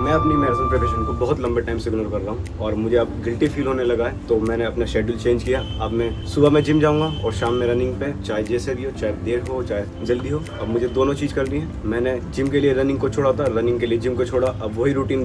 मैं अपनी marathon preparation को बहुत लंबे टाइम से इग्नोर कर रहा हूँ और मुझे अब गिल्टी फील होने लगा है, तो मैंने अपना शेड्यूल चेंज किया। अब मैं सुबह में जिम जाऊँगा और शाम में रनिंग पे, चाहे जैसे भी हो, चाहे देर हो चाहे जल्दी हो। अब मुझे दोनों चीज़ करनी है। मैंने जिम के लिए रनिंग को छोड़ा था, रनिंग के लिए जिम को छोड़ा। अब वही रूटीन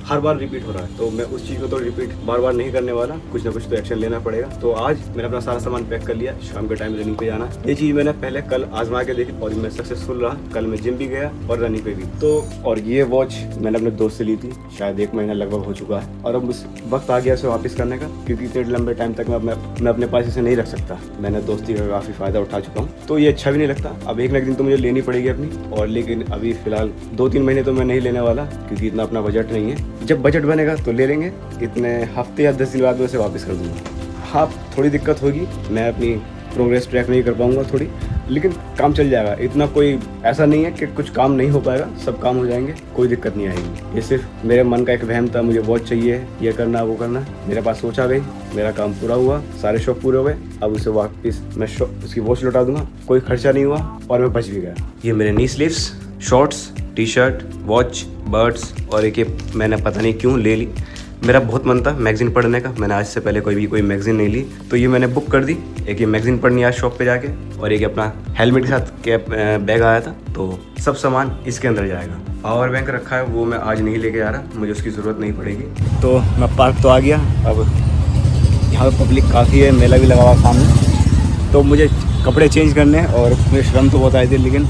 हर बार रिपीट हो रहा है, तो मैं उस चीज़ को तो रिपीट बार नहीं करने वाला। कुछ ना कुछ तो एक्शन लेना पड़ेगा। तो आज मैंने अपना सारा सामान पैक कर लिया, शाम के टाइम रनिंग पे जाना। ये चीज़ मैंने पहले कल आजमा के देखी और मैं सक्सेसफुल रहा। कल मैं जिम भी गया और रनिंग पे भी। तो और ये वॉच मैंने अपने दोस्त से ली थी, शायद 1 महीना लगभग हो चुका है और अब उस वक्त आ गया इसे वापस करने का, क्योंकि इतने लंबे टाइम तक मैं अपने पास इसे नहीं रख सकता। मैंने दोस्ती का काफ़ी फ़ायदा उठा चुका हूँ, तो ये अच्छा भी नहीं लगता। अब एक ना एक दिन तो मुझे लेनी पड़ेगी अपनी, और लेकिन अभी फ़िलहाल 2-3 महीने तो मैं नहीं लेने वाला, क्योंकि इतना अपना बजट नहीं है। जब बजट बनेगा तो ले लेंगे। इतने हफ्ते या 10 दिन बाद मैं इसे वापस कर दूँगा। हाँ, थोड़ी दिक्कत होगी, मैं अपनी प्रोग्रेस ट्रैक नहीं कर पाऊँगा थोड़ी, लेकिन काम चल जाएगा। इतना कोई ऐसा नहीं है कि कुछ काम नहीं हो पाएगा, सब काम हो जाएंगे, कोई दिक्कत नहीं आएगी। ये सिर्फ मेरे मन का एक वहम था, मुझे वॉच चाहिए, ये करना वो करना। मेरे पास सोचा गई, मेरा काम पूरा हुआ, सारे शौक पूरे हो गए। अब उसे वापस मैं उसकी वॉच लौटा दूंगा, कोई खर्चा नहीं हुआ और मैं बच भी गया। ये मेरे knee sleeves, shorts, T shirt, watch, birds और एक ये मैंने पता नहीं क्यों ले ली। मेरा बहुत मन था मैगज़ीन पढ़ने का, मैंने आज से पहले कोई मैगज़ीन नहीं ली, तो ये मैंने बुक कर दी। एक ये मैगज़ीन पढ़नी आज शॉप पे जाके, और एक अपना हेलमेट के साथ कैप बैग आया था, तो सब सामान इसके अंदर जाएगा। पावर बैंक रखा है, वो मैं आज नहीं लेके जा रहा, मुझे उसकी ज़रूरत नहीं पड़ेगी। तो मैं पार्क तो आ गया। अब यहाँ पर पब्लिक काफ़ी है, मेला भी लगा हुआ सामने, तो मुझे कपड़े चेंज करने और मेरे शर्म तो बहुत आई थी, लेकिन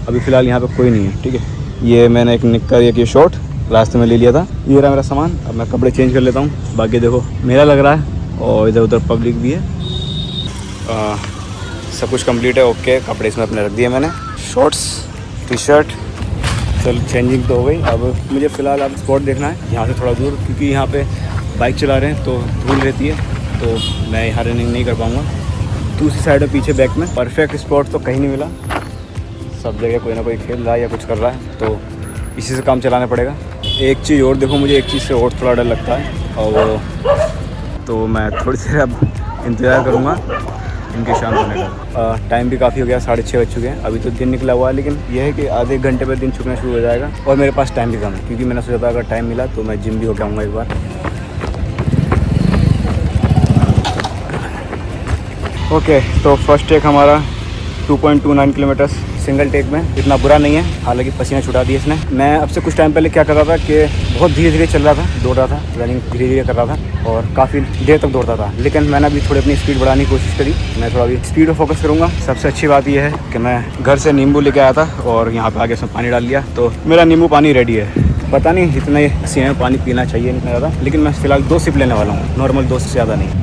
अभी फ़िलहाल यहाँ पर कोई नहीं है। ठीक है, ये मैंने एक निक्कर एक ये शॉर्ट रास्ते में ले लिया था। ये रहा मेरा सामान। अब मैं कपड़े चेंज कर लेता हूँ। बाकी देखो मेला लग रहा है और इधर उधर पब्लिक भी है। सब कुछ कंप्लीट है, ओके। कपड़े इसमें अपने रख दिए मैंने, शॉर्ट्स, टी शर्ट। चल चेंजिंग तो हो गई। अब मुझे फ़िलहाल अब स्पॉट देखना है यहाँ से थोड़ा दूर, क्योंकि यहाँ पे बाइक चला रहे हैं तो धूल रहती है, तो मैं यहाँ रनिंग नहीं कर पाऊँगा। दूसरी साइड में पीछे बैक में परफेक्ट स्पॉट तो कहीं नहीं मिला। सब जगह कोई ना कोई खेल रहा है या कुछ कर रहा है, तो इसी से काम चलाना पड़ेगा। एक चीज़ और देखो, मुझे एक चीज़ से और थोड़ा डर लगता है, और वो तो मैं थोड़ी देर अब इंतज़ार करूँगा इनके शांत होने का। टाइम भी काफ़ी हो गया, 6:30 बज चुके हैं। अभी तो दिन निकला हुआ है, लेकिन यह है कि आधे घंटे पर दिन छुपना शुरू हो जाएगा और मेरे पास टाइम भी कम है, क्योंकि मैंने सोचा था अगर टाइम मिला तो मैं जिम भी होकर आऊँगा एक बार। ओके, तो फर्स्ट टेक हमारा 2.29 किलोमीटर सिंगल टेक में, इतना बुरा नहीं है। हालांकि पसीना छुटा दिया इसने। मैं अब से कुछ टाइम पहले क्या कर रहा था कि बहुत धीरे धीरे चल रहा था, दौड़ रहा था, रनिंग धीरे धीरे कर रहा था और काफ़ी देर तक दौड़ता था। लेकिन मैंने अभी थोड़ी अपनी स्पीड बढ़ाने की कोशिश करी। मैं थोड़ा अभी स्पीड पर फोकस करूँगा। सबसे अच्छी बात यह है कि मैं घर से नींबू लेके आया था और यहाँ पर आगे इसमें पानी डाल लिया, तो मेरा नींबू पानी रेडी है। पता नहीं इतना पसीने में पानी पीना चाहिए नहीं ज़्यादा, लेकिन मैं फ़िलहाल 2 सिप लेने वाला हूँ, नॉर्मल 2 से ज़्यादा नहीं।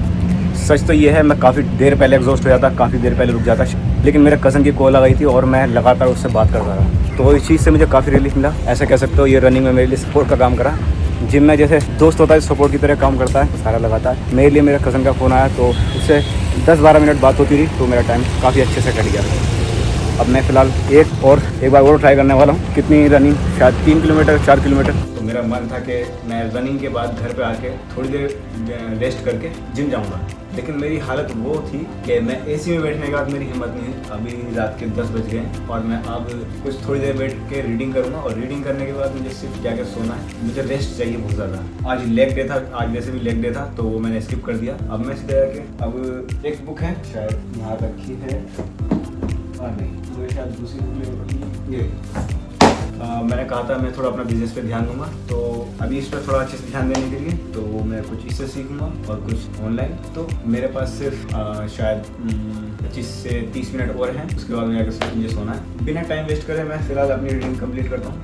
सच तो ये है, मैं काफ़ी देर पहले एग्जॉस्ट हो जाता, काफ़ी देर पहले रुक जाता, लेकिन मेरे कज़न की कॉल आ गई थी और मैं लगातार उससे बात करता रहा, तो इस चीज़ से मुझे काफ़ी रिलीफ मिला। ऐसा कह सकते हो ये रनिंग में मेरे लिए सपोर्ट का काम करा। जिम में जैसे दोस्त होता है सपोर्ट की तरह काम करता है, सारा लगातार। मेरे लिए मेरे कज़न का फ़ोन आया, तो उससे 10-12 मिनट बात होती रही, तो मेरा टाइम काफ़ी अच्छे से कट गया। अब मैं फ़िलहाल एक बार और ट्राई करने वाला हूँ। कितनी रनिंग, शायद 3 किलोमीटर 4 किलोमीटर। तो मेरा मन था कि मैं रनिंग के बाद घर पे आके थोड़ी देर रेस्ट करके जिम जाऊँगा, लेकिन मेरी हालत वो थी कि मैं एसी में बैठने के बाद मेरी हिम्मत नहीं है। अभी रात के 10 बज गए और मैं अब कुछ थोड़ी देर बैठ के रीडिंग करूँगा, और रीडिंग करने के बाद मुझे सिर्फ जाकर सोना है। मुझे रेस्ट चाहिए बहुत ज़्यादा। आज लेग डे था, आज वैसे भी लेग डे था, तो वो मैंने स्किप कर दिया। अब मैं सीधे जाके अब एक बुक है, शायद यहाँ रखी है, नहीं मुझे शायद दूसरी बुक ये मैंने कहा था मैं थोड़ा अपना बिजनेस पे ध्यान दूंगा, तो अभी इस पर थोड़ा अच्छे से ध्यान देने के लिए तो मैं कुछ इससे सीखूंगा और कुछ ऑनलाइन। तो मेरे पास सिर्फ शायद 25 से 30 मिनट और हैं, उसके बाद मुझे सोना है। बिना टाइम वेस्ट करे मैं फ़िलहाल अपनी रीडिंग कंप्लीट करता हूँ।